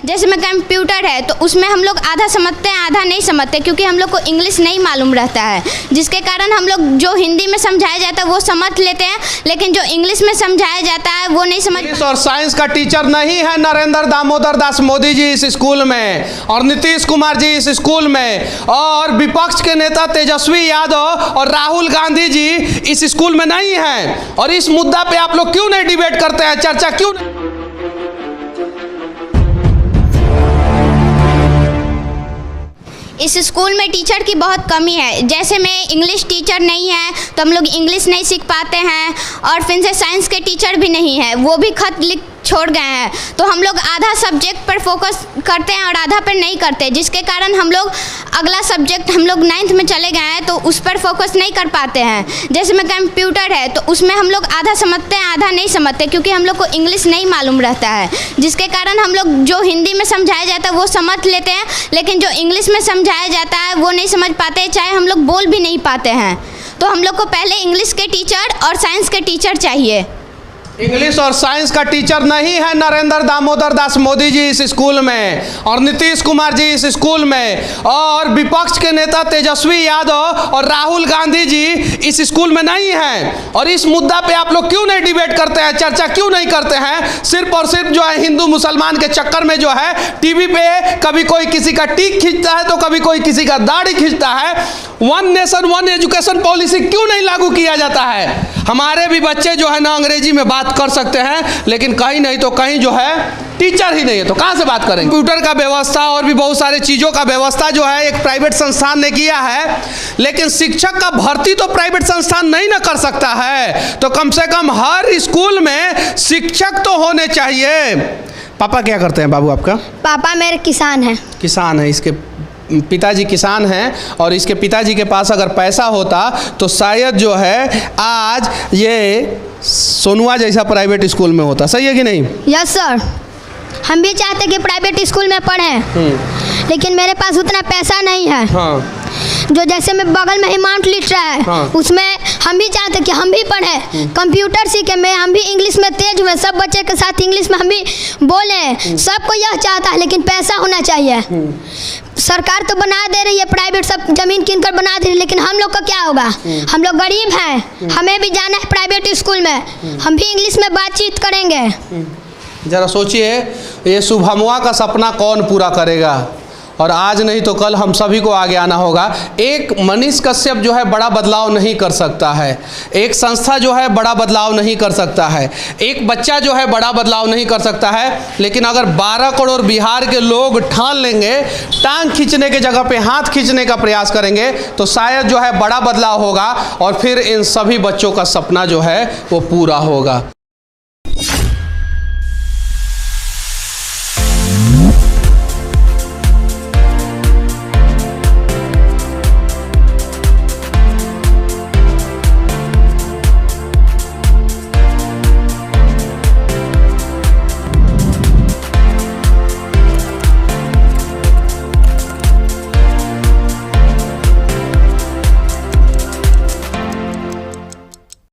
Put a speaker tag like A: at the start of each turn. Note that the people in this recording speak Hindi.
A: जैसे में कंप्यूटर है तो उसमें हम लोग आधा समझते हैं आधा नहीं समझते, क्योंकि हम लोग को इंग्लिश नहीं मालूम रहता है, जिसके कारण हम लोग जो हिंदी में समझाया जाता है वो समझ लेते हैं, लेकिन जो इंग्लिश में समझाया जाता है वो नहीं समझ।
B: इंग्लिश और साइंस का टीचर नहीं है नरेंद्र दामोदर दास मोदी जी इस स्कूल में, और नीतीश कुमार जी इस स्कूल में, और विपक्ष के नेता तेजस्वी यादव और राहुल गांधी जी इस स्कूल में नहीं हैं। और इस मुद्दा पे आप लोग क्यों नहीं डिबेट करते हैं, चर्चा क्यों नहीं?
A: इस स्कूल में टीचर की बहुत कमी है। जैसे में इंग्लिश टीचर नहीं है तो हम लोग इंग्लिश नहीं सीख पाते हैं, और फिर से साइंस के टीचर भी नहीं है, वो भी खत लिख छोड़ गए हैं। तो हम लोग आधा सब्जेक्ट पर फोकस करते हैं और आधा पर नहीं करते, जिसके कारण हम लोग अगला सब्जेक्ट हम लोग 9th में चले गए हैं तो उस पर फोकस नहीं कर पाते हैं। जैसे में कंप्यूटर है तो उसमें हम लोग आधा समझते हैं आधा नहीं समझते, क्योंकि हम लोग को इंग्लिश नहीं मालूम रहता है, जिसके कारण हम लोग जो हिंदी में समझाया जाता है वो समझ लेते हैं, लेकिन जो इंग्लिश में समझाया जाता है वो नहीं समझ पाते, चाहे हम लोग बोल भी नहीं पाते हैं। तो हम लोग को पहले इंग्लिश के टीचर और साइंस के टीचर चाहिए।
B: इंग्लिश और साइंस का टीचर नहीं है नरेंद्र दामोदर दास मोदी जी इस स्कूल में, और नीतीश कुमार जी इस स्कूल में, और विपक्ष के नेता तेजस्वी यादव और राहुल गांधी जी इस स्कूल में नहीं हैं। और इस मुद्दा पे आप लोग क्यों नहीं डिबेट करते हैं, चर्चा क्यों नहीं करते हैं? सिर्फ और सिर्फ जो है हिंदू मुसलमान के चक्कर में जो है टीवी पे कभी कोई किसी का टीक खींचता है तो कभी कोई किसी का दाढ़ी खींचता है। One nation one education policy क्यों नहीं लागू किया जाता है? हमारे भी बच्चे जो है ना अंग्रेजी में बात कर सकते हैं, लेकिन कहीं नहीं तो कहीं जो है टीचर ही नहीं है, तो कहाँ से बात करेंगे? कंप्यूटर का व्यवस्था और भी बहुत सारे चीज़ों का व्यवस्था जो है एक प्राइवेट संस्थान ने किया है, लेकिन शिक्षक का भर्ती तो प्राइवेट संस्थान नहीं ना कर सकता है। तो कम से कम हर स्कूल में शिक्षक तो होने चाहिए। पापा क्या करते हैं बाबू आपका?
A: पापा मेरे किसान हैं।
B: किसान है, इसके पिताजी किसान हैं, और इसके पिताजी के पास अगर पैसा होता तो शायद जो है आज ये सोनुआ जैसा प्राइवेट स्कूल में होता। सही है कि नहीं?
A: यस सर, हम भी चाहते कि प्राइवेट स्कूल में पढ़ें, लेकिन मेरे पास उतना पैसा नहीं है।
B: हाँ।
A: जो जैसे में बगल में ही माउंट लिटरा है, हाँ। उसमें हम भी चाहते कि हम भी पढ़ें, कंप्यूटर सीखे में हम भी इंग्लिश में तेज हुए, सब बच्चे के साथ इंग्लिश में हम भी बोलें। सबको यह चाहता है, लेकिन पैसा होना चाहिए। सरकार तो बना दे रही है प्राइवेट, सब जमीन कीन कर बना दे रही है, लेकिन हम लोग का क्या होगा? हम लोग गरीब हैं, हमें भी जाना है प्राइवेट स्कूल में, हम भी इंग्लिश में बातचीत करेंगे।
B: जरा सोचिए, ये शुभमुआ का सपना कौन पूरा करेगा? और आज नहीं तो कल हम सभी को आगे आना होगा। एक मनीष कश्यप जो है बड़ा बदलाव नहीं कर सकता है, एक संस्था जो है बड़ा बदलाव नहीं कर सकता है, एक बच्चा जो है बड़ा बदलाव नहीं कर सकता है, लेकिन अगर 12 करोड़ बिहार के लोग ठान लेंगे, टांग खींचने के जगह पे हाथ खींचने का प्रयास करेंगे, तो शायद जो है बड़ा बदलाव होगा, और फिर इन सभी बच्चों का सपना जो है वो पूरा होगा।